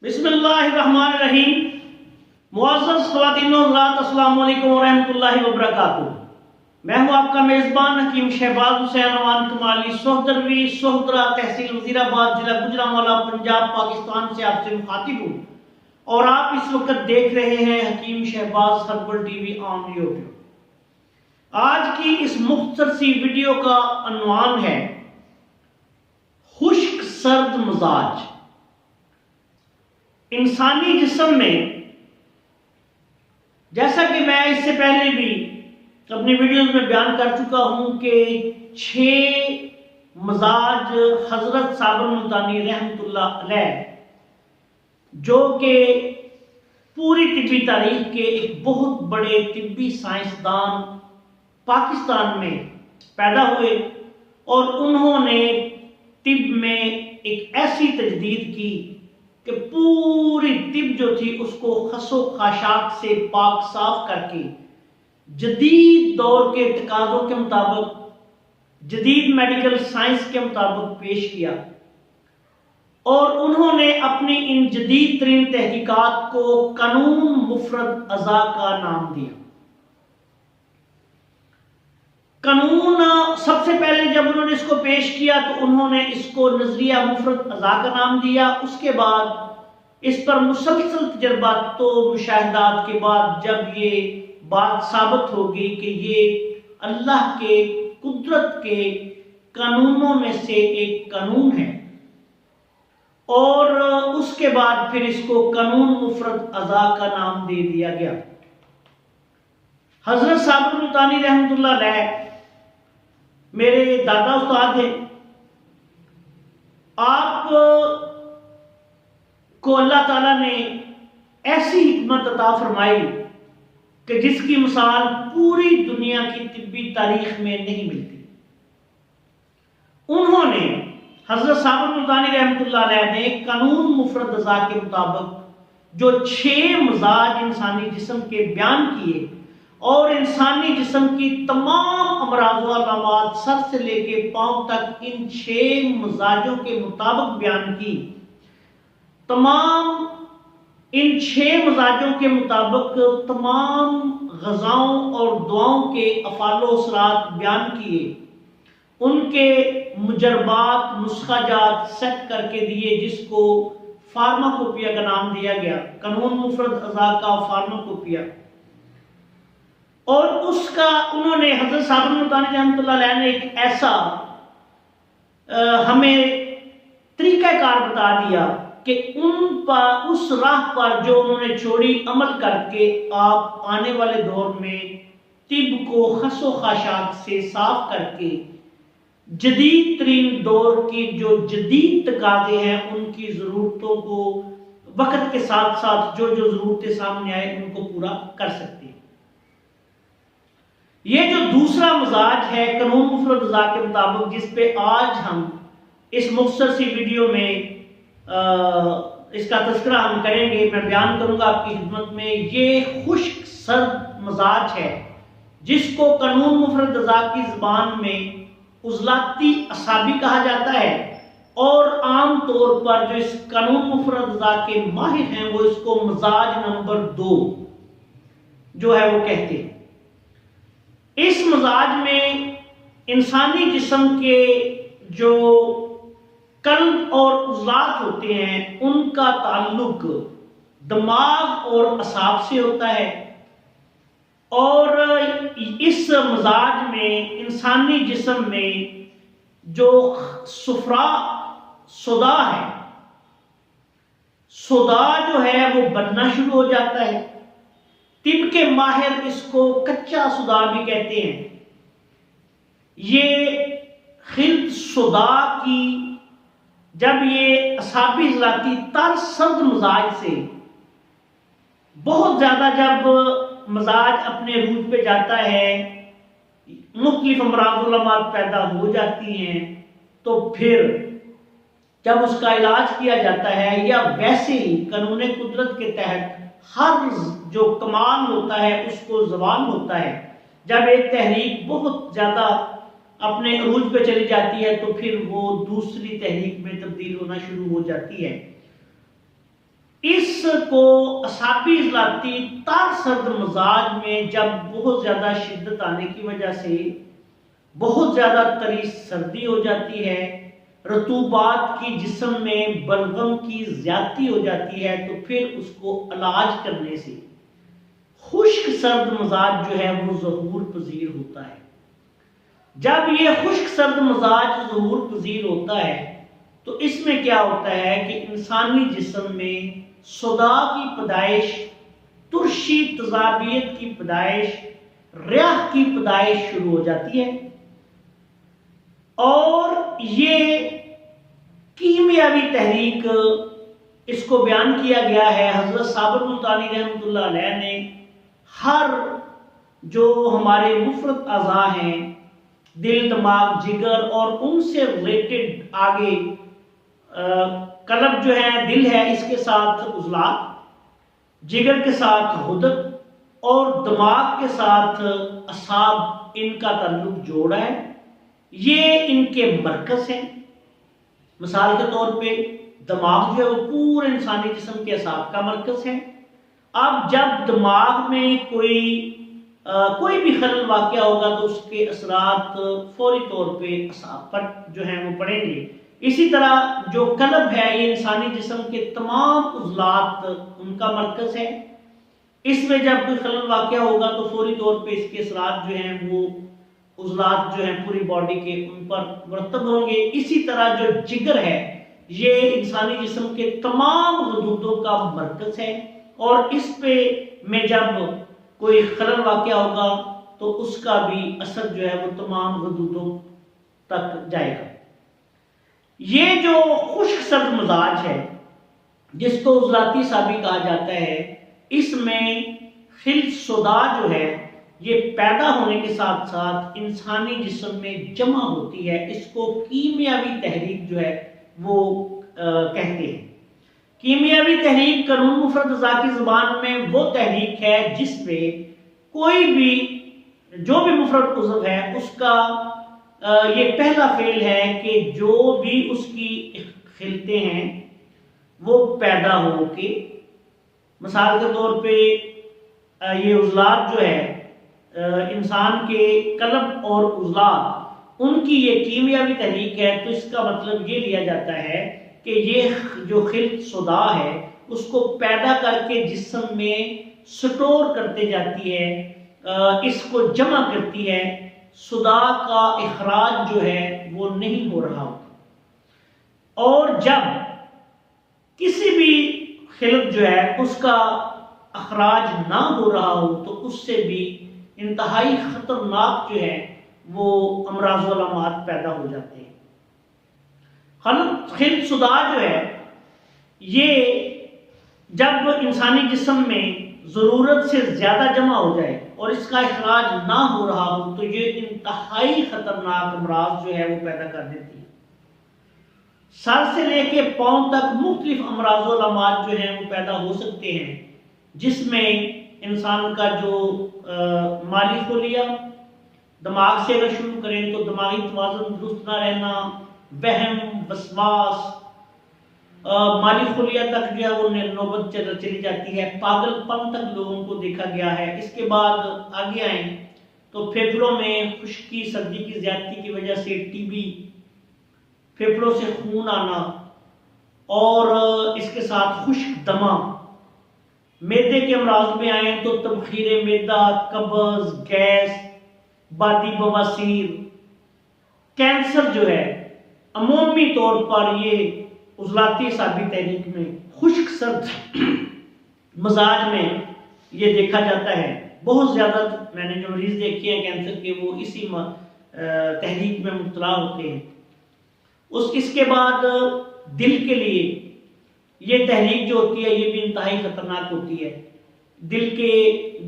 بسم اللہ الرحمن الرحیم۔ معزز خواتین و حضرات، السلام علیکم ورحمۃ اللہ وبرکاتہ۔ میں ہوں آپ کا میزبان حکیم شہباز حسین امان کمالی، سہدروی سہدرا، تحصیل وزیر آباد، ضلع گوجرانوالا، پنجاب، پاکستان سے آپ سے مخاطب ہوں، اور آپ اس وقت دیکھ رہے ہیں Hakim Shahbaz herbal T V on YouTube. آج کی اس مختصر سی ویڈیو کا عنوان ہے خشک سرد مزاج۔ انسانی جسم میں، جیسا کہ میں اس سے پہلے بھی اپنی ویڈیوز میں بیان کر چکا ہوں کہ 6 مزاج حضرت صابر ملتانی رحمۃ اللہ علیہ، جو کہ پوری طبی تاریخ کے ایک بہت بڑے طبی سائنسدان پاکستان میں پیدا ہوئے، اور انہوں نے طب میں ایک ایسی تجدید کی کہ پوری طب جو تھی اس کو خس و خاشاک سے پاک صاف کر کے جدید دور کے تقاضوں کے مطابق، جدید میڈیکل سائنس کے مطابق پیش کیا، اور انہوں نے اپنی ان جدید ترین تحقیقات کو قانون مفرد اعضاء کا نام دیا۔ قانون سب سے پہلے جب انہوں نے اس کو پیش کیا تو انہوں نے اس کو نظریہ مفرد اعضاء کا نام دیا۔ اس کے بعد اس پر مسلسل تجربات و مشاہدات کے بعد جب یہ بات ثابت ہوگی کہ یہ اللہ کے قدرت کے قانونوں میں سے ایک قانون ہے، اور اس کے بعد پھر اس کو قانون مفرد اعضاء کا نام دے دیا گیا۔ حضرت صابر ملتانی رحمۃ اللہ علیہ میرے دادا استاد ہیں۔ آپ کو اللہ تعالیٰ نے ایسی حکمت عطا فرمائی کہ جس کی مثال پوری دنیا کی طبی تاریخ میں نہیں ملتی۔ انہوں نے، حضرت صابر ملتانی رحمۃ اللہ علیہ نے قانون مفرد اعضاء کے مطابق جو 6 مزاج انسانی جسم کے بیان کیے، اور انسانی جسم کی تمام امراض و علامات سر سے لے کے پاؤں تک ان 6 مزاجوں کے مطابق بیان کی، تمام ان 6 مزاجوں کے مطابق تمام غذاؤں اور دعاؤں کے افعال و اثرات بیان کیے، ان کے مجربات، نسخہ جات سیٹ کر کے دیے، جس کو فارماکوپیا کا نام دیا گیا، قانون مفرد اعضاء کا فارماکوپیا۔ اور اس کا انہوں نے، حضرت صابر ملتانی رحمۃ اللہ علیہ نے ایک ایسا ہمیں طریقہ کار بتا دیا کہ اس راہ پر جو انہوں نے چھوڑی عمل کر کے آپ آنے والے دور میں طب کو خس و خاشاک سے صاف کر کے جدید ترین دور کی جو جدید تقاضے ہیں ان کی ضرورتوں کو وقت کے ساتھ ساتھ جو ضرورتیں سامنے آئے ان کو پورا کر سکتے ہیں۔ یہ جو دوسرا مزاج ہے قانون مفرد اعضاء کے مطابق، جس پہ آج ہم اس مختصر سی ویڈیو میں اس کا تذکرہ ہم کریں گے، میں بیان کروں گا آپ کی خدمت میں، یہ خشک سرد مزاج ہے، جس کو قانون مفرد اعضاء کی زبان میں عضلاتی اعصابی کہا جاتا ہے، اور عام طور پر جو اس قانون مفرد اعضاء کے ماہر ہیں وہ اس کو مزاج نمبر 2 جو ہے وہ کہتے ہیں۔ اس مزاج میں انسانی جسم کے جو قلب اور عضلات ہوتے ہیں ان کا تعلق دماغ اور اعصاب سے ہوتا ہے، اور اس مزاج میں انسانی جسم میں جو صداع ہے، صداع جو ہے وہ بننا شروع ہو جاتا ہے۔ طب کے ماہر اس کو کچا صداع بھی کہتے ہیں۔ یہ خلط صداع کی جب یہ اعصابی عضلاتی تر سرد مزاج سے بہت زیادہ جب مزاج اپنے عروج پہ جاتا ہے، مختلف امراض و علامات پیدا ہو جاتی ہیں، تو پھر جب اس کا علاج کیا جاتا ہے، یا ویسے ہی قانون قدرت کے تحت ہر جو کمال ہوتا ہے اس کو زوال ہوتا ہے، جب ایک تحریک بہت زیادہ اپنے عروج پہ چلی جاتی ہے تو پھر وہ دوسری تحریک میں تبدیل ہونا شروع ہو جاتی ہے۔ کو اعصابی اضلاعاتی تار سرد مزاج میں جب بہت زیادہ شدت آنے کی وجہ سے بہت زیادہ تری سردی ہو جاتی ہے، رطوبات کی جسم میں بلغم کی زیادتی ہو جاتی ہے، تو پھر اس کو علاج کرنے سے خشک سرد مزاج جو ہے وہ ظہور پذیر ہوتا ہے۔ جب یہ خشک سرد مزاج ظہور پذیر ہوتا ہے تو اس میں کیا ہوتا ہے کہ انسانی جسم میں صداع کی پیدائش، ترشی تذابیت کی پیدائش، ریاح کی پیدائش شروع ہو جاتی ہے، اور یہ کیمیاوی تحریک اس کو بیان کیا گیا ہے حضرت صابر ملتانی رحمۃ اللہ علیہ نے۔ ہر جو ہمارے مفرد اعضاء ہیں، دل، دماغ، جگر اور ان سے ریلیٹڈ آگے قلب جو ہے، دل ہے، اس کے ساتھ عضلات، جگر کے ساتھ غدد اور دماغ کے ساتھ اعصاب، ان کا تعلق جوڑا ہے، یہ ان کے مرکز ہیں۔ مثال کے طور پہ دماغ جو ہے وہ پورے انسانی جسم کے اعصاب کا مرکز ہے۔ اب جب دماغ میں کوئی بھی خلل واقع ہوگا تو اس کے اثرات فوری طور پہ اعصاب پر جو ہیں وہ پڑیں گے۔ اسی طرح جو قلب ہے، یہ انسانی جسم کے تمام عضلات ان کا مرکز ہے، اس میں جب کوئی خلل واقع ہوگا تو فوری طور پہ اس کے اثرات جو ہیں وہ عضلات جو ہیں پوری باڈی کے ان پر مرتب ہوں گے۔ اسی طرح جو جگر ہے، یہ انسانی جسم کے تمام غدودوں کا مرکز ہے، اور اس پہ میں جب کوئی خلل واقع ہوگا تو اس کا بھی اثر جو ہے وہ تمام غدودوں تک جائے گا۔ یہ جو خشک سرد مزاج ہے، جس کو عضلاتی اعصابی کہا جاتا ہے، اس میں خلط صداع جو ہے یہ پیدا ہونے کے ساتھ ساتھ انسانی جسم میں جمع ہوتی ہے۔ اس کو کیمیاوی تحریک جو ہے وہ کہتے ہیں۔ کیمیاوی تحریک قانون مفرد اعضاء کی زبان میں وہ تحریک ہے جس پہ کوئی بھی جو بھی مفرد عضو ہے اس کا یہ پہلا فعل ہے کہ جو بھی اس کی خلطیں ہیں وہ پیدا ہو کے، مثال کے طور پہ یہ عضلات جو ہے انسان کے قلب اور عضلات، ان کی یہ کیمیاوی تحریک ہے، تو اس کا مطلب یہ لیا جاتا ہے کہ یہ جو خلط صداع ہے اس کو پیدا کر کے جسم میں سٹور کرتے جاتی ہے، اس کو جمع کرتی ہے، صداع کا اخراج جو ہے وہ نہیں ہو رہا ہوتا۔ اور جب کسی بھی خلط جو ہے اس کا اخراج نہ ہو رہا ہو تو اس سے بھی انتہائی خطرناک جو ہے وہ امراض و علامات پیدا ہو جاتے ہیں۔ خلط صداع جو ہے یہ جب انسانی جسم میں ضرورت سے زیادہ جمع ہو جائے اور اس کا اخراج نہ ہو رہا ہو تو یہ انتہائی خطرناک امراض جو ہے وہ پیدا کر دیتی ہے۔ سر سے لے کے پاؤں تک مختلف امراض و علامات جو ہیں وہ پیدا ہو سکتے ہیں، جس میں انسان کا جو مالی خلیہ، دماغ سے اگر شروع کریں تو دماغی توازن درست نہ رہنا، وہم، وسواس، مالی خلیہ تک جو ہے وہ نوبت چلی جاتی ہے، پاگل پن تک لوگوں کو دیکھا گیا ہے۔ اس کے بعد آگے آئیں تو پھیپھڑوں میں خشکی، سردی کی زیادتی کی وجہ سے ٹی بی، پھیپھڑوں سے خون آنا، اور اس کے ساتھ خشک دمہ۔ معدے کے امراض میں آئیں تو تبخیر معدہ، قبض، گیس، بادی بواسیر، کینسر جو ہے، عمومی طور پر یہ عضلاتی اعصابی تحریک میں خشک سرد مزاج میں یہ دیکھا جاتا ہے۔ بہت زیادہ میں نے جو مریض دیکھے ہیں کینسر کے وہ اسی تحریک میں مبتلا ہوتے ہیں۔ اس کے بعد دل کے لیے یہ تحریک جو ہوتی ہے یہ بھی انتہائی خطرناک ہوتی ہے۔ دل کے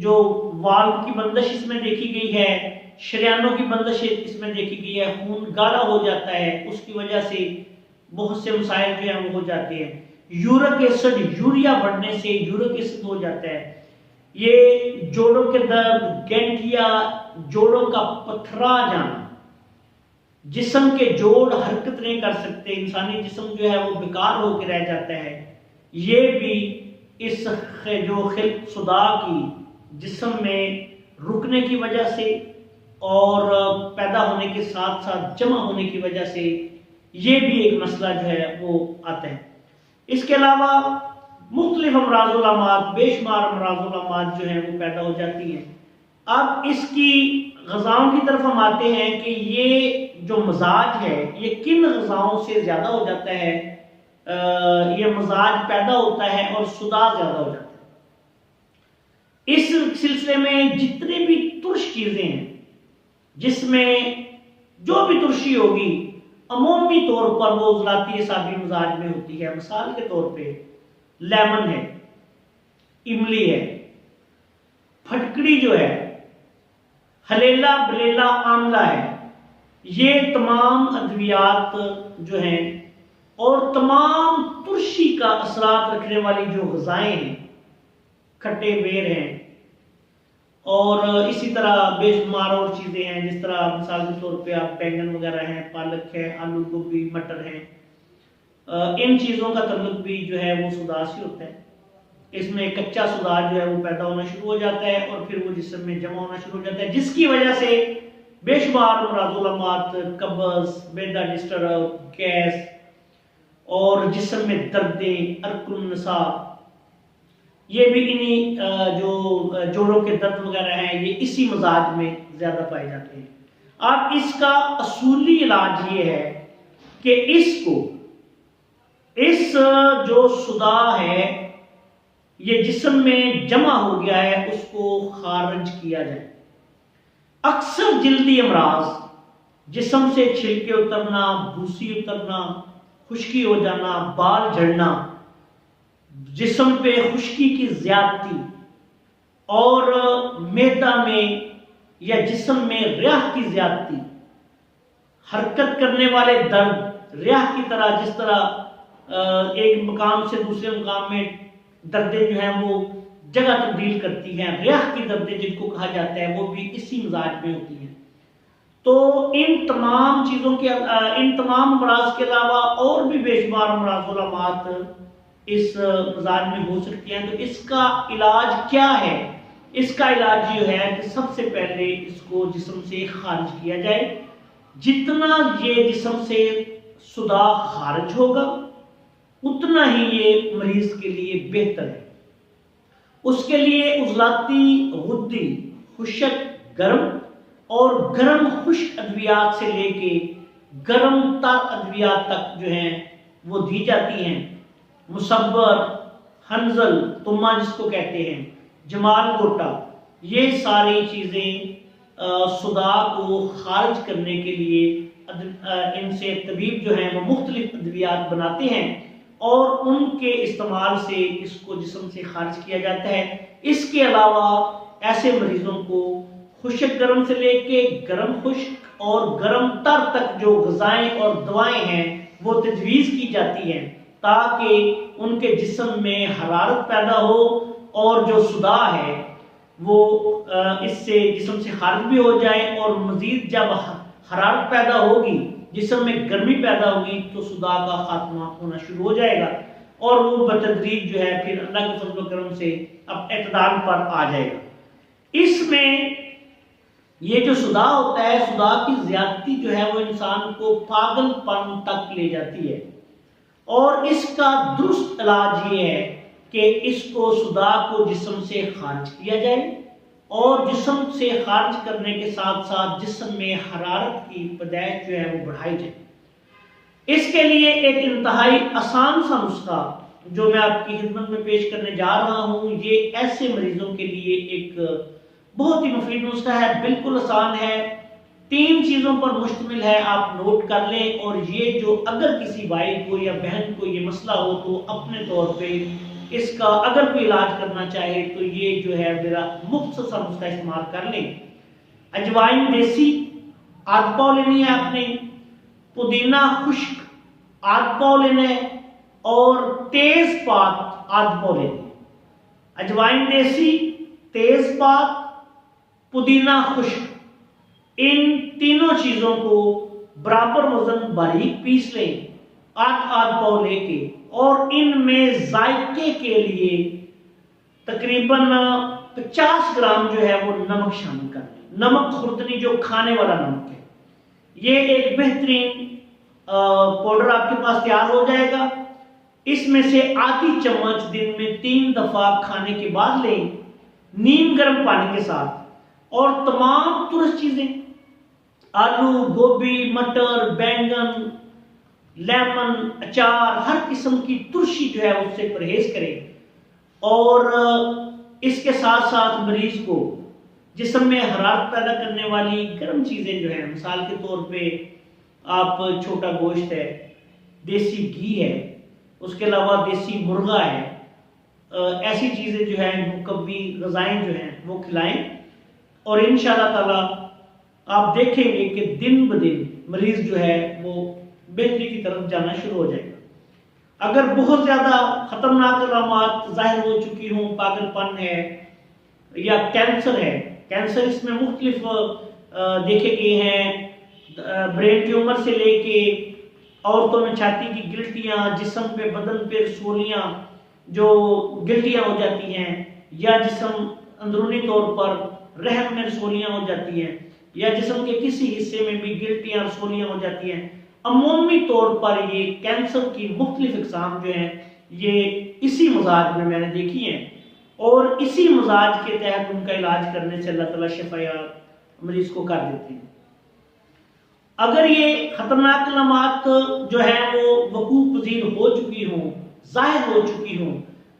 جو والو کی بندش اس میں دیکھی گئی ہے، شریانوں کی بندش اس میں دیکھی گئی ہے، خون گاڑھا ہو جاتا ہے، اس کی وجہ سے بہت سے مسائل جو ہیں وہ ہو جاتے ہیں۔ یورک ایسڈ، یوریا بڑھنے سے یورک ایسڈ ہو جاتا ہے۔ یہ جوڑوں کے درد، گینٹھیا، جوڑوں کا پتھرا جانا، جسم کے جوڑ حرکت نہیں کر سکتے، انسانی جسم جو ہے وہ بیکار ہو کے رہ جاتا ہے، یہ بھی اس جو صداع کی جسم میں رکنے کی وجہ سے اور پیدا ہونے کے ساتھ ساتھ جمع ہونے کی وجہ سے یہ بھی ایک مسئلہ جو ہے وہ آتا ہے۔ اس کے علاوہ مختلف امراض و علامات، بے شمار امراض و علامات جو ہیں وہ پیدا ہو جاتی ہیں۔ اب اس کی غذاؤں کی طرف ہم آتے ہیں کہ یہ جو مزاج ہے یہ کن غذاؤں سے زیادہ ہو جاتا ہے، یہ مزاج پیدا ہوتا ہے اور صداع زیادہ ہو جاتا ہے۔ اس سلسلے میں جتنے بھی ترش چیزیں ہیں جس میں جو بھی ترشی ہوگی عمومی طور پر وہ عضلاتی اعصابی مزاج میں ہوتی ہے۔ مثال کے طور پہ لیمن ہے، املی ہے، پھٹکڑی جو ہے، ہلیلا بلیلا آملہ ہے، یہ تمام ادویات جو ہیں اور تمام ترشی کا اثرات رکھنے والی جو غذائیں ہیں، کھٹے بیر ہیں اور اسی طرح بے شمار اور چیزیں ہیں، جس طرح مثال کے طور پہ آپ بینگن وغیرہ ہیں، پالک ہے، آلو گوبھی، مٹر ہیں، ان چیزوں کا تعلق بھی جو ہے وہ صداع سے ہوتا ہے۔ اس میں کچا صداع جو ہے وہ پیدا ہونا شروع ہو جاتا ہے اور پھر وہ جسم میں جمع ہونا شروع ہو جاتا ہے، جس کی وجہ سے بے شمار امراض و علامات، قبض، معدہ ڈسٹرب، گیس اور جسم میں دردیں، ارک النساء، یہ بھی انہی جو جوڑوں کے درد وغیرہ ہیں یہ اسی مزاج میں زیادہ پائے جاتے ہیں۔ اب اس کا اصولی علاج یہ ہے کہ اس جو صداع ہے یہ جسم میں جمع ہو گیا ہے اس کو خارج کیا جائے۔ اکثر جلدی امراض، جسم سے چھلکے اترنا، بھوسی اترنا، خشکی ہو جانا، بال جھڑنا، جسم پہ خشکی کی زیادتی اور معدہ میں یا جسم میں ریح کی زیادتی، حرکت کرنے والے درد، ریح کی طرح، جس طرح ایک مقام سے دوسرے مقام میں دردیں جو ہیں وہ جگہ تبدیل کرتی ہیں، ریح کی دردیں جن کو کہا جاتا ہے، وہ بھی اسی مزاج میں ہوتی ہیں۔ تو ان تمام چیزوں کے ان تمام امراض کے علاوہ اور بھی بے شمار امراض و علامات اس مزاج میں ہو سکتی ہیں۔ تو اس کا علاج کیا ہے؟ اس کا علاج یہ ہے کہ سب سے پہلے اس کو جسم سے خارج کیا جائے۔ جتنا یہ جسم سے صداع خارج ہوگا اتنا ہی یہ مریض کے لیے بہتر ہے۔ اس کے لیے عضلاتی غدی، خشک گرم اور گرم خشک ادویات سے لے کے گرم تر ادویات تک جو ہیں وہ دی جاتی ہیں۔ مصبر، ہنزل، تما جس کو کہتے ہیں، جمال گوٹا، یہ ساری چیزیں صداع کو خارج کرنے کے لیے ان سے طبیب جو ہیں وہ مختلف ادویات بناتے ہیں اور ان کے استعمال سے اس کو جسم سے خارج کیا جاتا ہے۔ اس کے علاوہ ایسے مریضوں کو خشک گرم سے لے کے گرم خشک اور گرم تر تک جو غذائیں اور دوائیں ہیں وہ تجویز کی جاتی ہیں تاکہ ان کے جسم میں حرارت پیدا ہو اور جو صداع ہے وہ اس سے جسم سے خارج بھی ہو جائے، اور مزید جب حرارت پیدا ہوگی، جسم میں گرمی پیدا ہوگی، تو صداع کا خاتمہ ہونا شروع ہو جائے گا اور وہ بتدریج جو ہے پھر اللہ کے فضل و کرم سے اب اعتدال پر آ جائے گا۔ اس میں یہ جو صداع ہوتا ہے، صداع کی زیادتی جو ہے وہ انسان کو پاگل پن تک لے جاتی ہے، اور اس کا درست علاج یہ ہے کہ اس کو صداع کو جسم سے خارج کیا جائے اور جسم سے خارج کرنے کے ساتھ ساتھ جسم میں حرارت کی پیدائش جو ہے وہ بڑھائی جائے۔ اس کے لیے ایک انتہائی آسان سا نسخہ جو میں آپ کی خدمت میں پیش کرنے جا رہا ہوں، یہ ایسے مریضوں کے لیے ایک بہت ہی مفید نسخہ ہے، بالکل آسان ہے، 3 چیزوں پر مشتمل ہے، آپ نوٹ کر لیں، اور یہ جو اگر کسی بھائی کو یا بہن کو یہ مسئلہ ہو تو اپنے طور پہ اس کا اگر کوئی علاج کرنا چاہے تو یہ جو ہے میرا مختصر سا نسخہ استعمال کر لیں۔ اجوائن دیسی آدھ پاؤ لینی ہے آپ نے، پودینہ خشک آدھ پاؤ لینا ہے اور تیز پات آدھ پاؤ لینی ہے۔ اجوائن دیسی، تیز پات، پودینہ خشک، ان تینوں چیزوں کو برابر وزن باریک پیس لیں، آدھ پاؤ لے کے، اور ان میں ذائقے کے لیے تقریباً 50 گرام جو ہے وہ نمک شامل کر لیں. نمک خوردنی جو کھانے والا نمک ہے، یہ ایک بہترین پاؤڈر آپ کے پاس تیار ہو جائے گا. اس میں سے آدھی چمچ دن میں 3 دفعہ کھانے کے بعد لیں، نیم گرم پانی کے ساتھ. اور تمام ترش چیزیں، آلو، گوبھی، مٹر، بینگن، لیمن، اچار، ہر قسم کی ترشی جو ہے اس سے پرہیز کریں. اور اس کے ساتھ ساتھ مریض کو جسم میں حرارت پیدا کرنے والی گرم چیزیں جو ہیں، مثال کے طور پہ آپ چھوٹا گوشت ہے، دیسی گھی ہے، اس کے علاوہ دیسی مرغا ہے، ایسی چیزیں جو ہیں مقوی غذائیں جو ہیں وہ کھلائیں. اور انشاءاللہ تعالی آپ دیکھیں گے کہ دن بدن مریض جو ہے وہ بہتری کی طرف جانا شروع ہو جائے گا. اگر بہت زیادہ خطرناک علامات ظاہر ہو چکی ہوں، پاگل پن ہے یا کینسر ہے، کینسر اس میں مختلف دیکھے گئے ہیں، برین ٹیومر سے لے کے عورتوں میں چھاتی کی گلٹیاں، جسم پہ بدن پہ رسولیاں جو گلٹیاں ہو جاتی ہیں، یا جسم اندرونی طور پر رحم میں رسولیاں ہو جاتی ہیں، یا جسم کے کسی حصے میں بھی گلٹیاں رسولیاں ہو جاتی ہیں. عمومی طور پر یہ کینسر کی مختلف اقسام جو ہیں یہ اسی مزاج میں نے دیکھی ہیں، اور اسی مزاج کے تحت ان کا علاج کرنے سے اللہ تعالیٰ شفا مریض کو کر دیتے ہیں. اگر یہ خطرناک علامات جو ہیں وہ وقوع پذیر ہو چکی ہوں، ظاہر ہو چکی ہوں،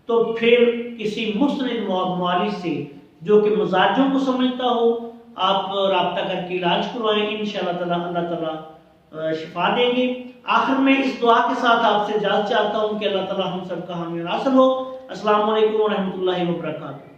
تو پھر کسی مستند معالج سے جو کہ مزاجوں کو سمجھتا ہو آپ رابطہ کر کے علاج کروائیں. انشاءاللہ تعالیٰ اللہ تعالیٰ شفا دیں گے. آخر میں اس دعا کے ساتھ آپ سے اجازت چاہتا ہوں کہ اللہ تعالیٰ ہم سب کا حامی و ناصر ہو. السلام علیکم ورحمۃ اللہ وبرکاتہ.